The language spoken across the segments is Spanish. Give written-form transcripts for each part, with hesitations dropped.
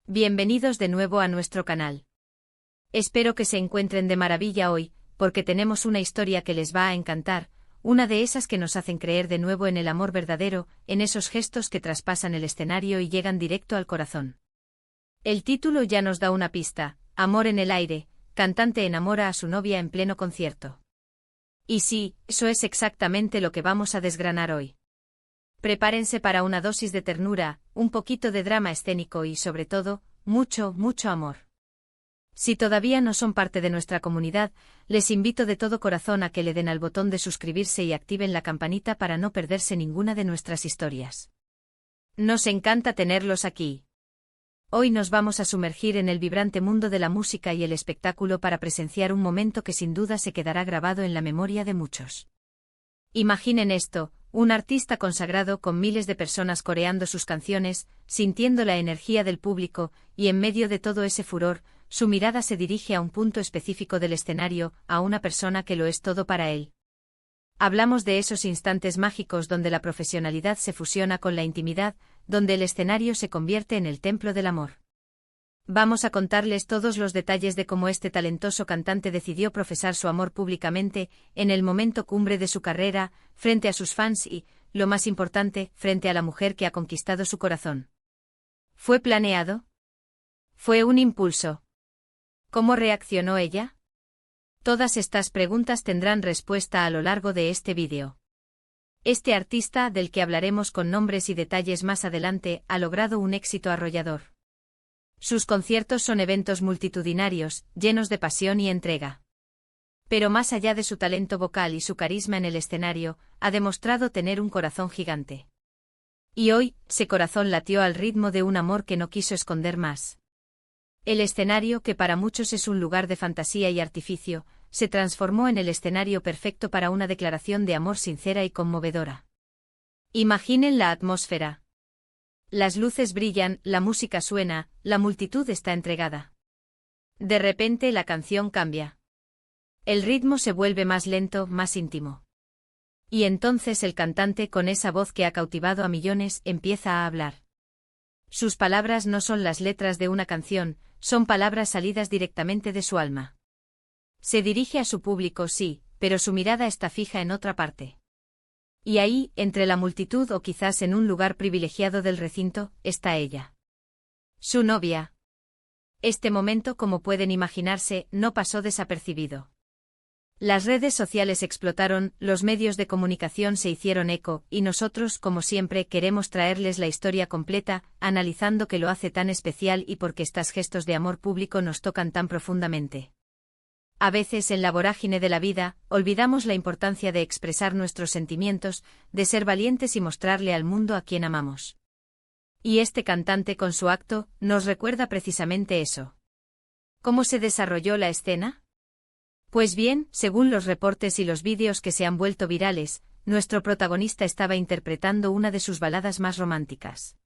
Bienvenidos de nuevo a nuestro canal. Espero que se encuentren de maravilla hoy, porque tenemos una historia que les va a encantar, una de esas que nos hacen creer de nuevo en el amor verdadero, en esos gestos que traspasan el escenario y llegan directo al corazón. El título ya nos da una pista: Amor en el aire, cantante enamora a su novia en pleno concierto. Y sí, eso es exactamente lo que vamos a desgranar hoy. Prepárense para una dosis de ternura, un poquito de drama escénico y, sobre todo, mucho, mucho amor. Si todavía no son parte de nuestra comunidad, les invito de todo corazón a que le den al botón de suscribirse y activen la campanita para no perderse ninguna de nuestras historias. Nos encanta tenerlos aquí. Hoy nos vamos a sumergir en el vibrante mundo de la música y el espectáculo para presenciar un momento que sin duda se quedará grabado en la memoria de muchos. Imaginen esto: un artista consagrado con miles de personas coreando sus canciones, sintiendo la energía del público, y en medio de todo ese furor, su mirada se dirige a un punto específico del escenario, a una persona que lo es todo para él. Hablamos de esos instantes mágicos donde la profesionalidad se fusiona con la intimidad, donde el escenario se convierte en el templo del amor. Vamos a contarles todos los detalles de cómo este talentoso cantante decidió profesar su amor públicamente, en el momento cumbre de su carrera, frente a sus fans y, lo más importante, frente a la mujer que ha conquistado su corazón. ¿Fue planeado? ¿Fue un impulso? ¿Cómo reaccionó ella? Todas estas preguntas tendrán respuesta a lo largo de este vídeo. Este artista, del que hablaremos con nombres y detalles más adelante, ha logrado un éxito arrollador. Sus conciertos son eventos multitudinarios, llenos de pasión y entrega. Pero más allá de su talento vocal y su carisma en el escenario, ha demostrado tener un corazón gigante. Y hoy, ese corazón latió al ritmo de un amor que no quiso esconder más. El escenario, que para muchos es un lugar de fantasía y artificio, se transformó en el escenario perfecto para una declaración de amor sincera y conmovedora. Imaginen la atmósfera. Las luces brillan, la música suena, la multitud está entregada. De repente la canción cambia. El ritmo se vuelve más lento, más íntimo. Y entonces el cantante, con esa voz que ha cautivado a millones, empieza a hablar. Sus palabras no son las letras de una canción, son palabras salidas directamente de su alma. Se dirige a su público, sí, pero su mirada está fija en otra parte. Y ahí, entre la multitud o quizás en un lugar privilegiado del recinto, está ella. Su novia. Este momento, como pueden imaginarse, no pasó desapercibido. Las redes sociales explotaron, los medios de comunicación se hicieron eco, y nosotros, como siempre, queremos traerles la historia completa, analizando qué lo hace tan especial y por qué estos gestos de amor público nos tocan tan profundamente. A veces en la vorágine de la vida, olvidamos la importancia de expresar nuestros sentimientos, de ser valientes y mostrarle al mundo a quien amamos. Y este cantante con su acto, nos recuerda precisamente eso. ¿Cómo se desarrolló la escena? Pues bien, según los reportes y los vídeos que se han vuelto virales, nuestro protagonista estaba interpretando una de sus baladas más románticas.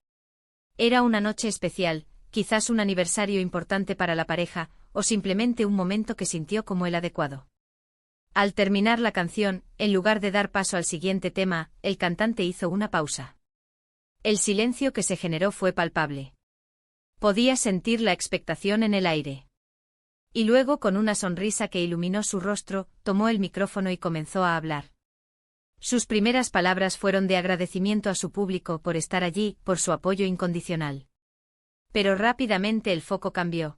Era una noche especial, quizás un aniversario importante para la pareja, o simplemente un momento que sintió como el adecuado. Al terminar la canción, en lugar de dar paso al siguiente tema, el cantante hizo una pausa. El silencio que se generó fue palpable. Podía sentir la expectación en el aire. Y luego, con una sonrisa que iluminó su rostro, tomó el micrófono y comenzó a hablar. Sus primeras palabras fueron de agradecimiento a su público por estar allí, por su apoyo incondicional. Pero rápidamente el foco cambió.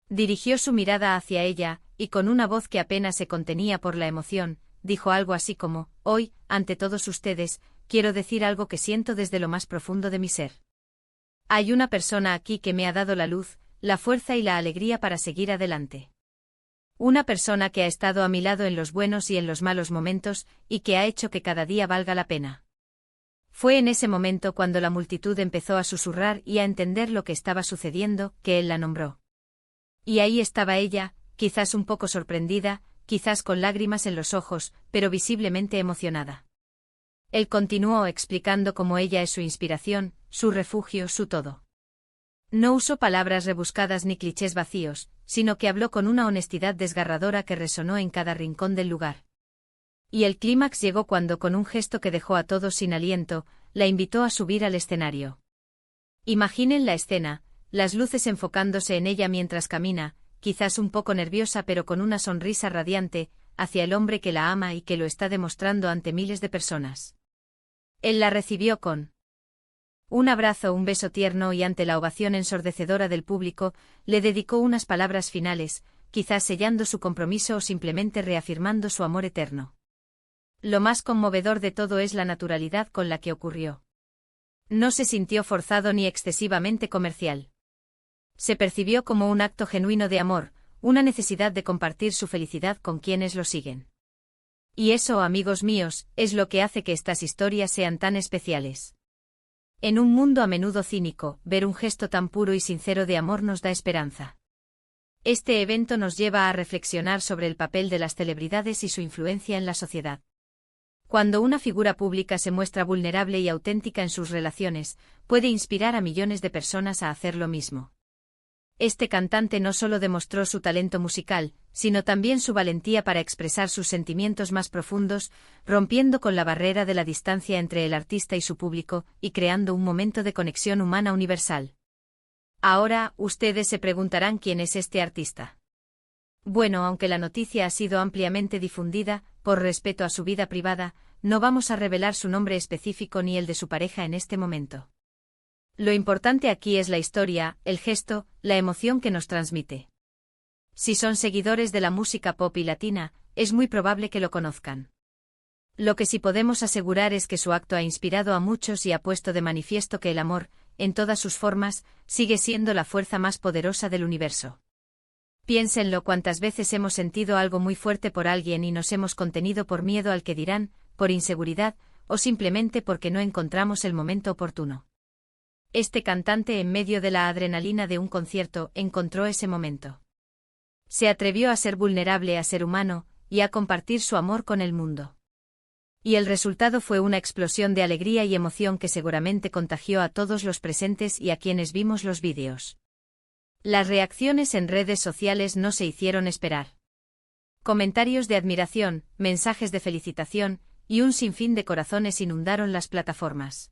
Dirigió su mirada hacia ella, y con una voz que apenas se contenía por la emoción, dijo algo así como: hoy, ante todos ustedes, quiero decir algo que siento desde lo más profundo de mi ser. Hay una persona aquí que me ha dado la luz, la fuerza y la alegría para seguir adelante. Una persona que ha estado a mi lado en los buenos y en los malos momentos, y que ha hecho que cada día valga la pena. Fue en ese momento cuando la multitud empezó a susurrar y a entender lo que estaba sucediendo, que él la nombró. Y ahí estaba ella, quizás un poco sorprendida, quizás con lágrimas en los ojos, pero visiblemente emocionada. Él continuó explicando cómo ella es su inspiración, su refugio, su todo. No usó palabras rebuscadas ni clichés vacíos, sino que habló con una honestidad desgarradora que resonó en cada rincón del lugar. Y el clímax llegó cuando, con un gesto que dejó a todos sin aliento, la invitó a subir al escenario. Imaginen la escena: las luces enfocándose en ella mientras camina, quizás un poco nerviosa pero con una sonrisa radiante, hacia el hombre que la ama y que lo está demostrando ante miles de personas. Él la recibió con un abrazo, un beso tierno y ante la ovación ensordecedora del público, le dedicó unas palabras finales, quizás sellando su compromiso o simplemente reafirmando su amor eterno. Lo más conmovedor de todo es la naturalidad con la que ocurrió. No se sintió forzado ni excesivamente comercial. Se percibió como un acto genuino de amor, una necesidad de compartir su felicidad con quienes lo siguen. Y eso, amigos míos, es lo que hace que estas historias sean tan especiales. En un mundo a menudo cínico, ver un gesto tan puro y sincero de amor nos da esperanza. Este evento nos lleva a reflexionar sobre el papel de las celebridades y su influencia en la sociedad. Cuando una figura pública se muestra vulnerable y auténtica en sus relaciones, puede inspirar a millones de personas a hacer lo mismo. Este cantante no solo demostró su talento musical, sino también su valentía para expresar sus sentimientos más profundos, rompiendo con la barrera de la distancia entre el artista y su público, y creando un momento de conexión humana universal. Ahora, ustedes se preguntarán quién es este artista. Bueno, aunque la noticia ha sido ampliamente difundida, por respeto a su vida privada, no vamos a revelar su nombre específico ni el de su pareja en este momento. Lo importante aquí es la historia, el gesto, la emoción que nos transmite. Si son seguidores de la música pop y latina, es muy probable que lo conozcan. Lo que sí podemos asegurar es que su acto ha inspirado a muchos y ha puesto de manifiesto que el amor, en todas sus formas, sigue siendo la fuerza más poderosa del universo. Piénsenlo, cuántas veces hemos sentido algo muy fuerte por alguien y nos hemos contenido por miedo al que dirán, por inseguridad, o simplemente porque no encontramos el momento oportuno. Este cantante, en medio de la adrenalina de un concierto, encontró ese momento. Se atrevió a ser vulnerable, a ser humano, y a compartir su amor con el mundo. Y el resultado fue una explosión de alegría y emoción que seguramente contagió a todos los presentes y a quienes vimos los vídeos. Las reacciones en redes sociales no se hicieron esperar. Comentarios de admiración, mensajes de felicitación, y un sinfín de corazones inundaron las plataformas.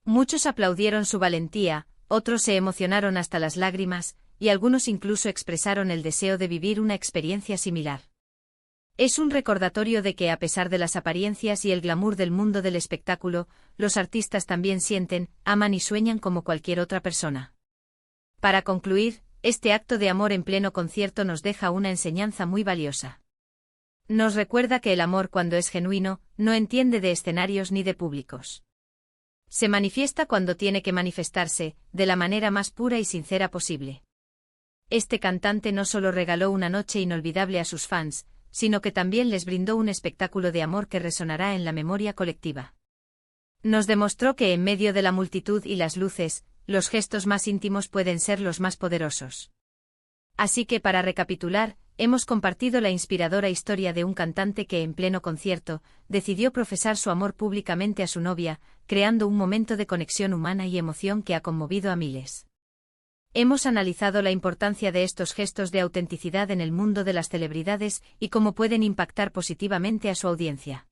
Muchos aplaudieron su valentía, otros se emocionaron hasta las lágrimas, y algunos incluso expresaron el deseo de vivir una experiencia similar. Es un recordatorio de que, a pesar de las apariencias y el glamour del mundo del espectáculo, los artistas también sienten, aman y sueñan como cualquier otra persona. Para concluir, este acto de amor en pleno concierto nos deja una enseñanza muy valiosa. Nos recuerda que el amor, cuando es genuino, no entiende de escenarios ni de públicos. Se manifiesta cuando tiene que manifestarse, de la manera más pura y sincera posible. Este cantante no solo regaló una noche inolvidable a sus fans, sino que también les brindó un espectáculo de amor que resonará en la memoria colectiva. Nos demostró que en medio de la multitud y las luces, los gestos más íntimos pueden ser los más poderosos. Así que, para recapitular, hemos compartido la inspiradora historia de un cantante que, en pleno concierto, decidió profesar su amor públicamente a su novia, creando un momento de conexión humana y emoción que ha conmovido a miles. Hemos analizado la importancia de estos gestos de autenticidad en el mundo de las celebridades y cómo pueden impactar positivamente a su audiencia.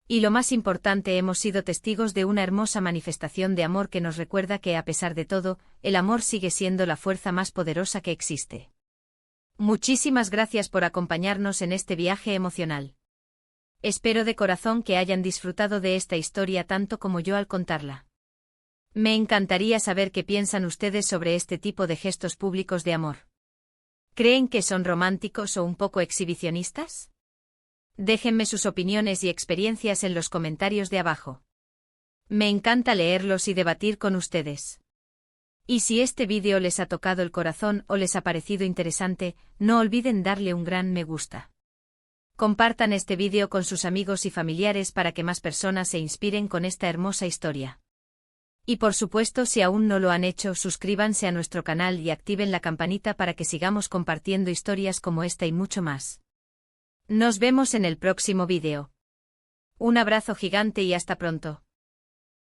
Y lo más importante, hemos sido testigos de una hermosa manifestación de amor que nos recuerda que, a pesar de todo, el amor sigue siendo la fuerza más poderosa que existe. Muchísimas gracias por acompañarnos en este viaje emocional. Espero de corazón que hayan disfrutado de esta historia tanto como yo al contarla. Me encantaría saber qué piensan ustedes sobre este tipo de gestos públicos de amor. ¿Creen que son románticos o un poco exhibicionistas? Déjenme sus opiniones y experiencias en los comentarios de abajo. Me encanta leerlos y debatir con ustedes. Y si este vídeo les ha tocado el corazón o les ha parecido interesante, no olviden darle un gran me gusta. Compartan este vídeo con sus amigos y familiares para que más personas se inspiren con esta hermosa historia. Y por supuesto, si aún no lo han hecho, suscríbanse a nuestro canal y activen la campanita para que sigamos compartiendo historias como esta y mucho más. Nos vemos en el próximo vídeo. Un abrazo gigante y hasta pronto.